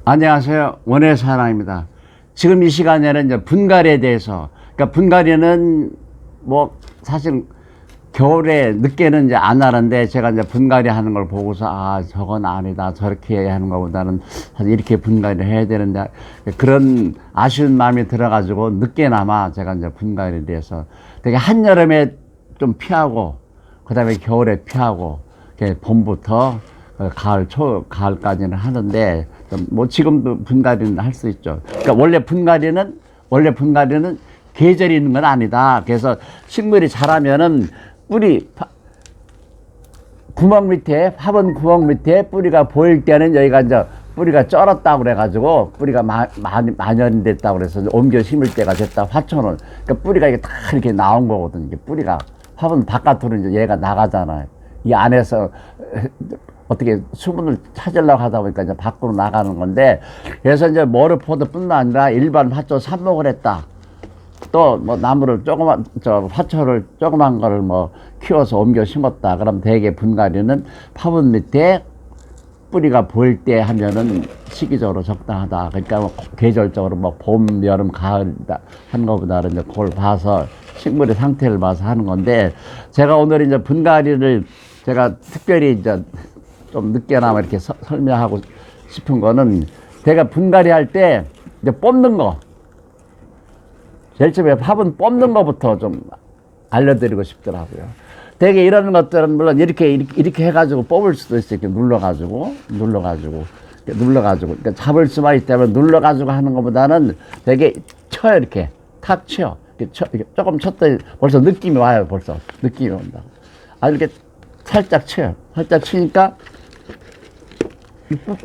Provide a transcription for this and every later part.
안녕하세요. 원의 사랑입니다. 지금 이 시간에는 이제 분갈이에 대해서, 그러니까 분갈이는 뭐 사실 겨울에 늦게는 이제 안 하는데, 제가 이제 분갈이 하는 걸 보고서 저건 아니다, 저렇게 해야 하는 것보다는 사실 이렇게 분갈이를 해야 되는데, 그런 아쉬운 마음이 들어가지고 늦게나마 제가 이제 분갈이에 대해서 되게 한여름에 좀 피하고, 그 다음에 겨울에 피하고, 봄부터 가을까지는 하는데, 뭐 지금도 분갈이는 할 수 있죠. 그러니까 원래 분갈이는 계절이 있는 건 아니다. 그래서 식물이 자라면은 구멍 밑에, 화분 구멍 밑에 뿌리가 보일 때는 여기가 이제 뿌리가 쩔었다고 그래가지고, 뿌리가 만연이 됐다고 그래서 옮겨 심을 때가 됐다. 화초는. 그러니까 뿌리가 이게 다 이렇게 나온 거거든요. 이게 뿌리가. 화분 바깥으로 이제 얘가 나가잖아요. 이 안에서 어떻게 수분을 찾으려고 하다 보니까 이제 밖으로 나가는 건데, 그래서 이제 모르포드뿐만 아니라 일반 화초 삽목을 했다. 또 뭐 나무를 화초를 조그만 거를 뭐 키워서 옮겨 심었다. 그럼 대개 분갈이는 화분 밑에 뿌리가 보일 때 하면은 시기적으로 적당하다. 그러니까 뭐 계절적으로 뭐 봄, 여름, 가을 하는 것보다는 이제 그걸 봐서 식물의 상태를 봐서 하는 건데, 제가 오늘 이제 분갈이를 제가 특별히 이제 좀 늦게나마 이렇게 설명하고 싶은 거는, 제가 분갈이 할 때 이제 뽑는 거, 제일 처음에 화분 뽑는 거부터 좀 알려드리고 싶더라고요. 되게 이런 것들은 물론 이렇게 해가지고 뽑을 수도 있어요. 이렇게 눌러가지고. 그러니까 잡을 수만 있다면 눌러가지고 하는 것보다는 되게 쳐요. 이렇게 탁 쳐요. 이렇게 조금 쳤더니 벌써 느낌이 와요. 벌써 느낌이 온다. 이렇게 살짝 쳐요. 살짝 치니까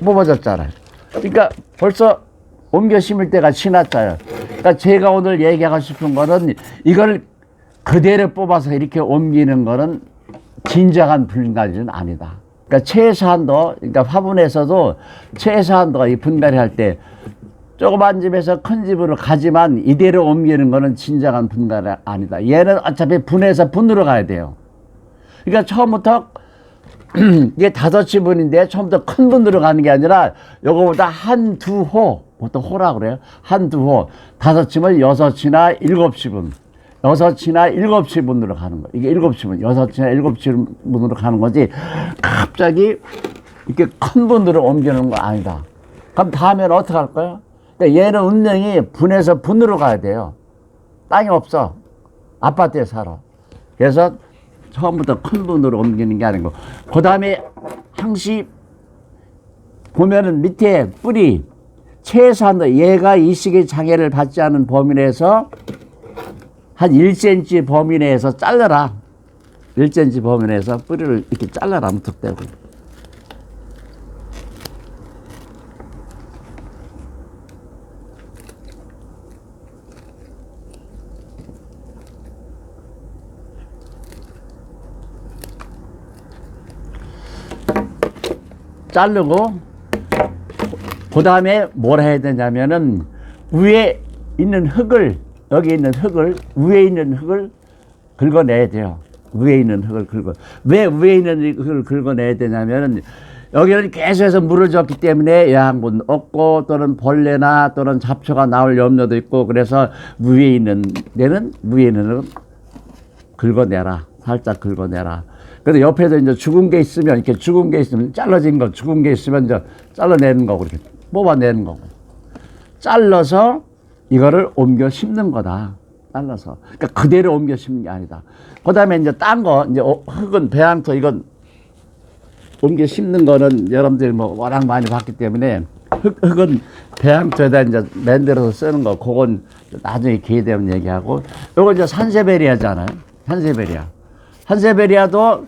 뽑아졌잖아요. 그러니까 벌써 옮겨 심을 때가 지났어요. 그러니까 제가 오늘 얘기하고 싶은 거는, 이걸 그대로 뽑아서 이렇게 옮기는 거는 진정한 분갈이는 아니다. 그러니까 최소한도, 그러니까 화분에서도 최소한도 이 분갈이 할 때 조그만 집에서 큰 집으로 가지만 이대로 옮기는 거는 진정한 분갈이 아니다. 얘는 어차피 분해서 분으로 가야 돼요. 그러니까 처음부터 이게 5지분인데 처음부터 큰 분으로 가는 게 아니라 요거보다 한두 호, 보통 호라 그래요. 한두 호, 5지분 6이나 7지분, 6이나 7지분으로 가는 거. 이게 7지분, 6이나 7지분으로 가는 거지, 갑자기 이렇게 큰 분으로 옮기는 거 아니다. 그럼 다음에는 어떻게 할 거예요? 그러니까 얘는 운명이 분해서 분으로 가야 돼요. 땅이 없어. 아파트에 살아. 그래서 처음부터 큰 분으로 옮기는 게 아니고, 그 다음에 항시 보면은 밑에 뿌리, 최소한도 얘가 이식의 장애를 받지 않은 범위 내에서 한 1cm 범위 내에서 잘라라. 1cm 범위 내에서 뿌리를 이렇게 잘라라. 무턱대고. 자르고, 그 다음에 뭘 해야 되냐면은, 위에 있는 흙을, 여기 있는 흙을, 위에 있는 흙을 긁어내야 돼요. 위에 있는 흙을 왜 위에 있는 흙을 긁어내야 되냐면은, 여기는 계속해서 물을 줬기 때문에 영양분 없고, 또는 벌레나 또는 잡초가 나올 염려도 있고, 그래서 위에 있는 흙을 긁어내라. 살짝 긁어내라. 근데 옆에서 이제 죽은 게 있으면, 잘라진 거, 죽은 게 있으면 이제 잘라내는 거고, 이렇게 뽑아내는 거고. 잘라서 이거를 옮겨 심는 거다. 잘라서. 그러니까 그대로 옮겨 심는 게 아니다. 그 다음에 이제 딴 거, 이제 흙은 배양토, 이건 옮겨 심는 거는 여러분들이 뭐 워낙 많이 봤기 때문에, 흙은 배양토에다 이제 만들어서 쓰는 거, 그건 나중에 기회 되면 얘기하고, 요거 이제 산세베리아잖아요. 산세베리아도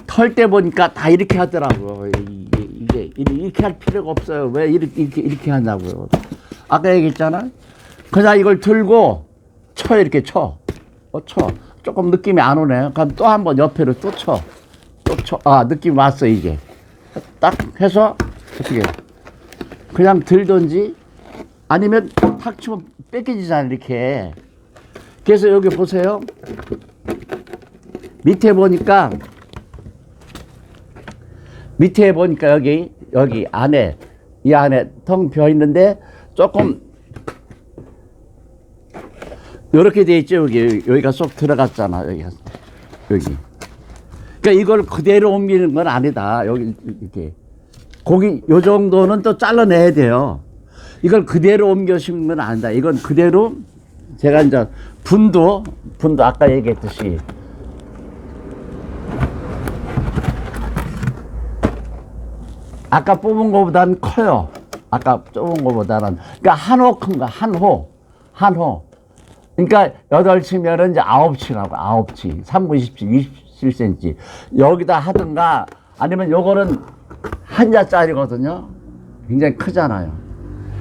털 때 보니까 다 이렇게 하더라고요. 이게 이렇게 할 필요가 없어요. 왜 이렇게 하냐고요. 아까 얘기했잖아. 그냥 이걸 들고 쳐, 이렇게 쳐. 조금 느낌이 안 오네. 그럼 또 한 번 옆에로 또 쳐. 느낌 왔어, 이게. 딱 해서 어떻게 그냥 들던지, 아니면 탁 치면 뺏기지잖아, 이렇게. 그래서 여기 보세요. 밑에 보니까 여기 안에 이 안에 텅 비어 있는데 조금 요렇게 돼 있죠. 여기가 쏙 들어갔잖아. 여기. 그러니까 이걸 그대로 옮기는 건 아니다. 여기 이렇게 고기 요 정도는 또 잘라내야 돼요. 이걸 그대로 옮겨 심는 건 아니다. 이건 그대로 제가 이제 분도 아까 얘기했듯이 아까 뽑은 거보다는 커요. 아까 뽑은 거보다는. 그러니까 한 호 큰 거, 한 호. 그러니까 8치면은 이제 9치라고, 9치. 3분 20치, 27cm. 여기다 하든가 아니면 요거는 한자짜리거든요. 굉장히 크잖아요.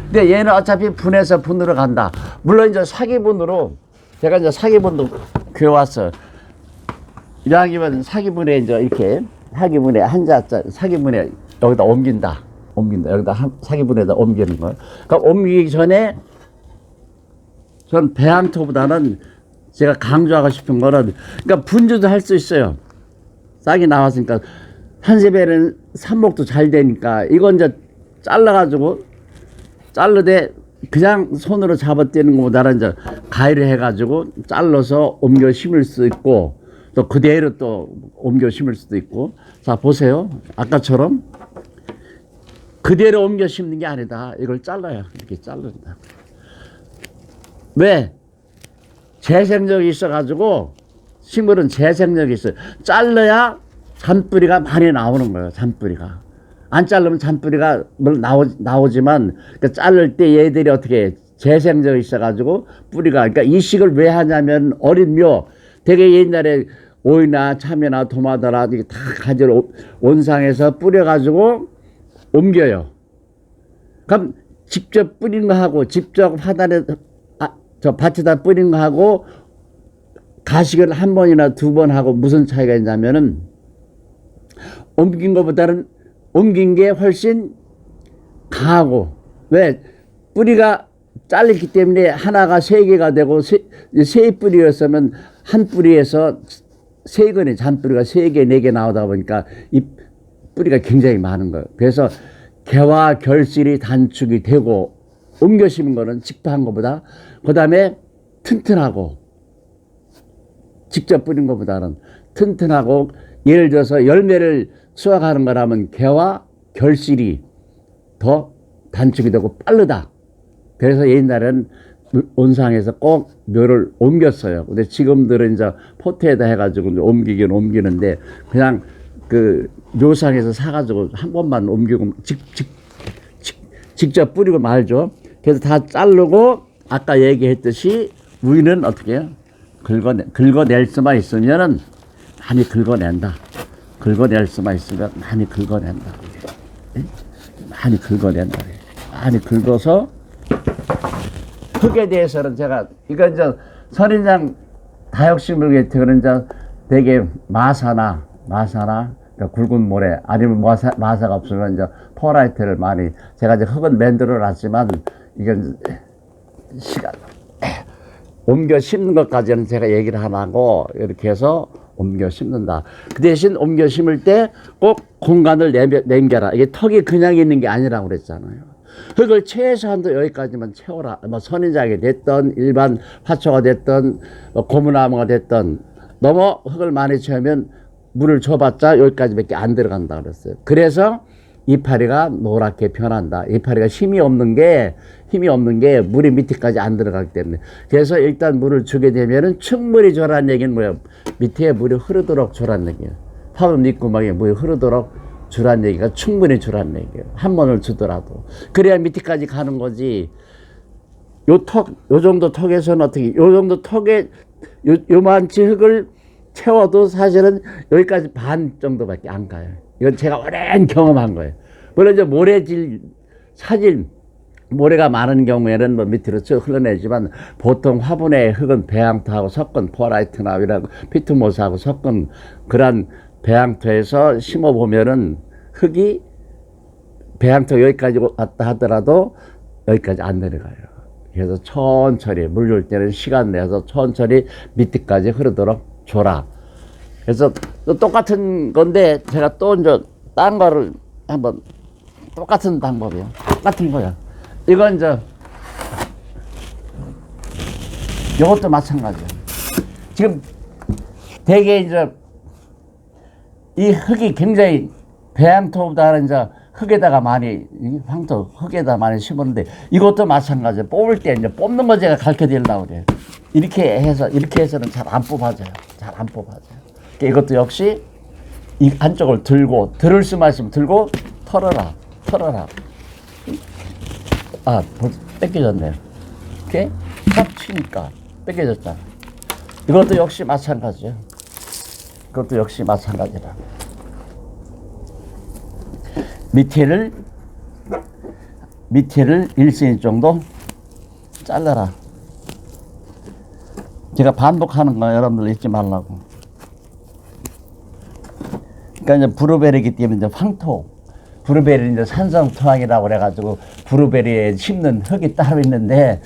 근데 얘는 어차피 분에서 분으로 간다. 물론 이제 사기분으로, 제가 이제 사기분도 그려왔어요. 이왕이면 사기분에 이제 이렇게, 사기분에 한자짜리, 사기분에 여기다 옮긴다. 여기다 사기분에다 옮기는 거예요. 그러니까 옮기기 전에 전 배양토보다는 제가 강조하고 싶은 거는, 그러니까 분주도 할 수 있어요. 싹이 나왔으니까. 한세배는 삽목도 잘 되니까 이건 이제 자르되 그냥 손으로 잡아떼는 것보다는 이제 가위를 해가지고 잘라서 옮겨 심을 수 있고 또 그대로 또 옮겨 심을 수도 있고. 자, 보세요. 아까처럼 그대로 옮겨 심는 게 아니다. 이걸 잘라요. 이렇게 자른다. 왜? 재생력이 있어가지고, 식물은 재생력이 있어요. 잘라야 잔뿌리가 많이 나오는 거예요. 잔뿌리가. 안 자르면 잔뿌리가 나오지만, 그러니까 자를 때 얘들이 어떻게 해? 재생력이 있어가지고, 뿌리가. 그러니까 이식을 왜 하냐면, 어린 묘. 되게 옛날에 오이나 참외나 도마도나 이게 다 가지를 온상에서 뿌려가지고 옮겨요. 그럼 직접 뿌린 거 하고, 직접 하단에, 저 밭에다 뿌린 거 하고 가식을 한 번이나 두 번 하고 무슨 차이가 있냐면은 옮긴 것보다는 옮긴 게 훨씬 강하고. 왜? 뿌리가 잘렸기 때문에 하나가 3개가 되고 세 뿌리였으면 한 뿌리에서 3건의 잔뿌리가 3개, 4개 나오다 보니까 이 뿌리가 굉장히 많은 거예요. 그래서 개와 결실이 단축이 되고 옮겨 심은 거는 직파한 것보다 그 다음에 튼튼하고 직접 뿌린 것보다는 튼튼하고 예를 들어서 열매를 수확하는 거라면 개와 결실이 더 단축이 되고 빠르다. 그래서 옛날에는 온상에서 꼭 묘를 옮겼어요. 근데 지금들은 이제 포트에다 해가지고 옮기긴 옮기는데 그냥 그 묘상에서 사가지고 한 번만 옮기고 직접 뿌리고 말죠. 그래서 다 자르고 아까 얘기했듯이 우리는 어떻게 해요? 긁어낼 수만 있으면은 많이 긁어낸다. 긁어낼 수만 있으면 많이 긁어낸다. 많이 긁어낸다. 많이 긁어서 흙에 대해서는 제가 이건 이제 선인장 다육식물 같은 이제 되게 마사나 그러니까 굵은 모래 아니면 마사가 없으면 이제 포라이트를 많이 제가 이제 흙은 만들어 놨지만 이건 시간 옮겨 심는 것까지는 제가 얘기를 안 하고 이렇게 해서 옮겨 심는다. 그 대신 옮겨 심을 때 꼭 공간을 남겨라. 이게 턱이 그냥 있는 게 아니라고 그랬잖아요. 흙을 최소한도 여기까지만 채워라. 뭐 선인장이 됐던 일반 화초가 됐던 고무나무가 됐던 너무 흙을 많이 채우면 물을 줘봤자 여기까지밖에 안 들어간다 그랬어요. 그래서 이파리가 노랗게 변한다. 이파리가 힘이 없는 게 물이 밑에까지 안 들어가기 때문에. 그래서 일단 물을 주게 되면은 충분히 줘라는 얘기는 뭐예요? 밑에 물이 흐르도록 줘라는 얘기예요. 파도 밑구멍에 물이 흐르도록 주라는 얘기가 충분히 주라는 얘기예요. 한 번을 주더라도. 그래야 밑에까지 가는 거지. 요 정도 턱에서는 어떻게, 요 정도 턱에 요만치 흙을 채워도 사실은 여기까지 반 정도밖에 안 가요. 이건 제가 오랜 경험한 거예요. 물론 이제 모래가 많은 경우에는 뭐 밑으로 쭉 흘러내지만 보통 화분의 흙은 배양토하고 섞은 포라이트나 이런 피트모스하고 섞은 그런 배양토에서 심어보면은 흙이 배양토 여기까지 왔다 하더라도 여기까지 안 내려가요. 그래서 천천히 물 줄 때는 시간 내서 천천히 밑에까지 흐르도록 줘라. 그래서 또 똑같은 건데 제가 또 이제 딴 거를 한번 똑같은 방법이요. 똑같은 거야. 이건 이것도 마찬가지야. 지금 대개 이제 이 흙이 굉장히 배양토보다는 이제 흙에다가 많이 황토 흙에다 많이 심었는데 이것도 마찬가지야. 뽑을 때 이제 뽑는 거 제가 가르쳐 드리려고 그래요. 이렇게 해서는 잘 안 뽑아져요. 잘 안 뽑아져요. 이것도 역시 이 한쪽을 들고 들을 수만 있으면 들고 털어라. 아, 벌써 뺏겨졌네요. 이렇게 탁 치니까 뺏겨졌잖아. 이것도 역시 마찬가지예요. 그것도 역시 마찬가지라. 밑에를 1cm 정도 잘라라. 제가 반복하는 거 여러분들 잊지 말라고. 그러니까 이제 브루베리이기 때문에 이제 황토. 브루베리 이제 산성토황이라고 그래가지고 브루베리에 심는 흙이 따로 있는데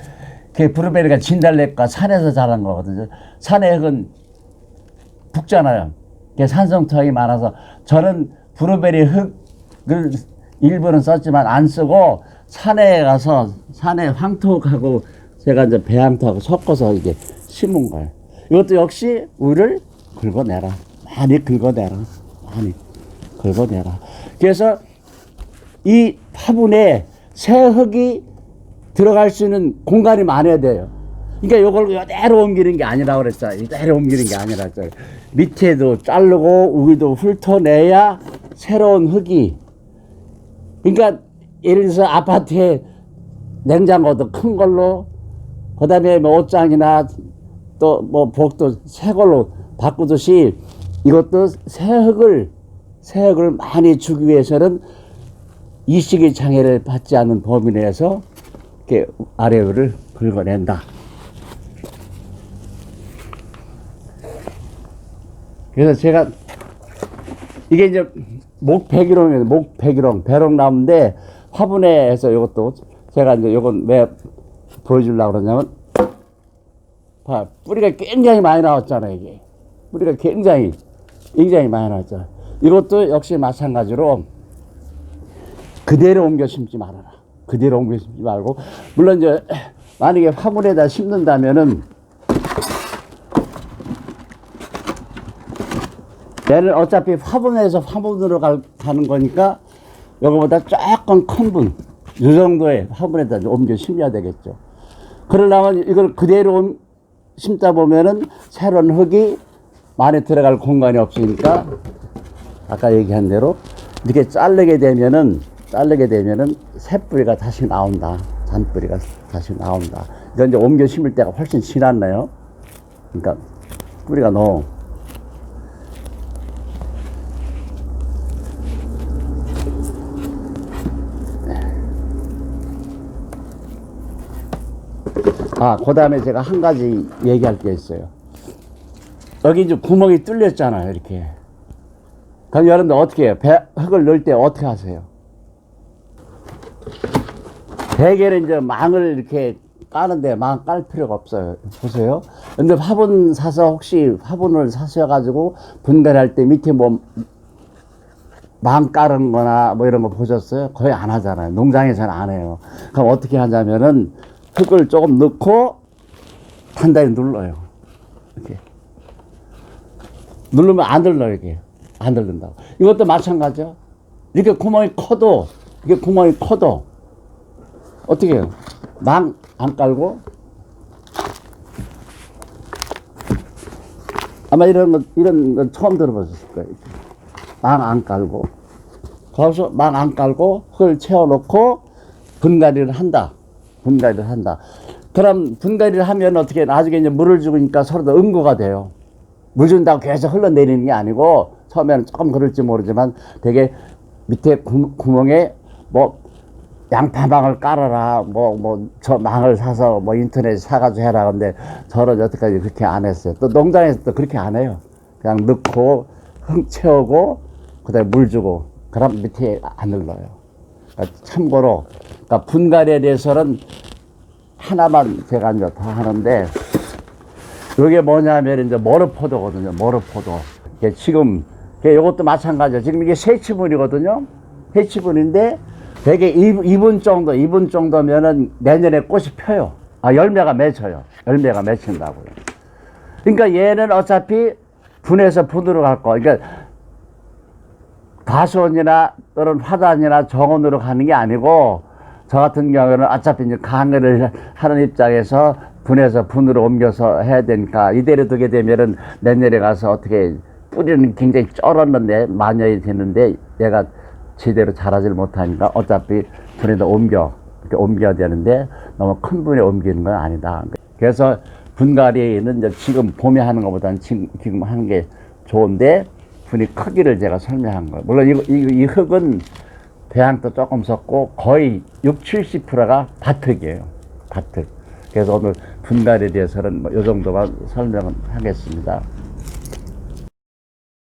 그 브루베리가 진달래과 산에서 자란 거거든요. 산의 흙은 붓잖아요. 산성토황이 많아서 저는 브루베리 흙을 일부는 썼지만 안 쓰고 산에 가서 산에 황토하고 제가 이제 배양토하고 섞어서 이게 심은 거예요. 이것도 역시 우리를 긁어내라. 많이 긁어내라. 그래서 이 화분에 새 흙이 들어갈 수 있는 공간이 많아야 돼요. 그러니까 이걸 이대로 옮기는 게 아니라 그랬어요. 이대로 옮기는 게 아니라 그랬어요. 밑에도 자르고 위도 훑어내야 새로운 흙이. 그러니까 예를 들어서 아파트에 냉장고도 큰 걸로, 그 다음에 뭐 옷장이나 또 뭐 복도 새 걸로 바꾸듯이 이것도 새 흙을 많이 주기 위해서는 이식의 장애를 받지 않는 범위 내에서 이렇게 아래를 긁어낸다. 그래서 제가 이게 이제 목백일홍 배롱나무인데 화분에서 이것도 제가 이제 이건 왜 보여주려고 그러냐면 봐, 뿌리가 굉장히 많이 나왔잖아요. 이게 뿌리가 굉장히 많이 나왔잖아요. 이것도 역시 마찬가지로 그대로 옮겨 심지 말아라. 그대로 옮겨 심지 말고, 물론 이제 만약에 화분에다 심는다면은 얘는 어차피 화분에서 화분으로 가는 거니까 이거보다 조금 큰 분, 이 정도의 화분에다 옮겨 심어야 되겠죠. 그러려면 이걸 그대로 심다 보면은 새로운 흙이 많이 들어갈 공간이 없으니까 아까 얘기한 대로 이렇게 자르게 되면은 새 뿌리가 다시 나온다. 잔뿌리가 다시 나온다. 이건 이제 옮겨 심을 때가 훨씬 지났네요. 그러니까 뿌리가 너무 그 다음에 제가 한 가지 얘기할 게 있어요. 여기 이제 구멍이 뚫렸잖아요, 이렇게. 그럼 여러분들 어떻게 해요? 흙을 넣을 때 어떻게 하세요? 대개는 이제 망을 이렇게 까는데 망 깔 필요가 없어요. 보세요. 근데 화분 사서 혹시 화분을 사셔가지고 분갈할 때 밑에 뭐 망 깔은 거나 뭐 이런 거 보셨어요? 거의 안 하잖아요. 농장에서는 안 해요. 그럼 어떻게 하냐면은 흙을 조금 넣고 단단히 눌러요. 이렇게. 누르면 안 들러, 이게. 안 들른다고. 이것도 마찬가지죠. 이렇게 구멍이 커도 어떻게 해요? 망 안 깔고, 아마 이런 거 처음 들어보셨을 거예요. 망 안 깔고, 거기서 망 안 깔고 흙을 채워놓고 분갈이를 한다. 그럼 분갈이를 하면 어떻게, 나중에 이제 물을 주니까 서로 응고가 돼요. 물 준다고 계속 흘러내리는 게 아니고, 처음에는 조금 그럴지 모르지만 되게 밑에 구멍에 뭐 양파망을 깔아라, 저 망을 사서 인터넷에 사가지고 해라. 근데 저는 여태까지 그렇게 안 했어요. 또 농장에서도 그렇게 안 해요. 그냥 넣고 흙 채우고 그다음에 물 주고, 그럼 밑에 안 흘러요. 그러니까 참고로, 그러니까 분갈이에 대해서는 하나만 제가 이제 더 하는데, 이게 뭐냐면 이제 모르포도거든요. 모르포도. 지금 이것도 마찬가지예요. 지금 이게 세치분이거든요. 세치분인데 대개 2분 정도, 2분 정도면은 내년에 꽃이 펴요. 열매가 맺혀요. 열매가 맺힌다고요. 그러니까 얘는 어차피 분에서 분으로 갈 거. 그러니까 과수원이나 또는 화단이나 정원으로 가는 게 아니고, 저 같은 경우는 어차피 이제 강의를 하는 입장에서 분에서 분으로 옮겨서 해야 되니까, 이대로 두게 되면은 내년에 가서 어떻게 뿌리는 굉장히 쩔었는데, 만연이 되는데, 얘가 제대로 자라질 못하니까 어차피 분에다 이렇게 옮겨야 되는데, 너무 큰 분에 옮기는 건 아니다. 그래서 분갈이는 이제 지금 봄에 하는 것보다는 지금 하는 게 좋은데, 분이 크기를 제가 설명한 거예요. 물론 이 흙은 배양도 조금 섞고 거의 60~70%가 밭흙이에요. 밭흙. 그래서 오늘 분갈이에 대해서는 이 정도만 설명을 하겠습니다.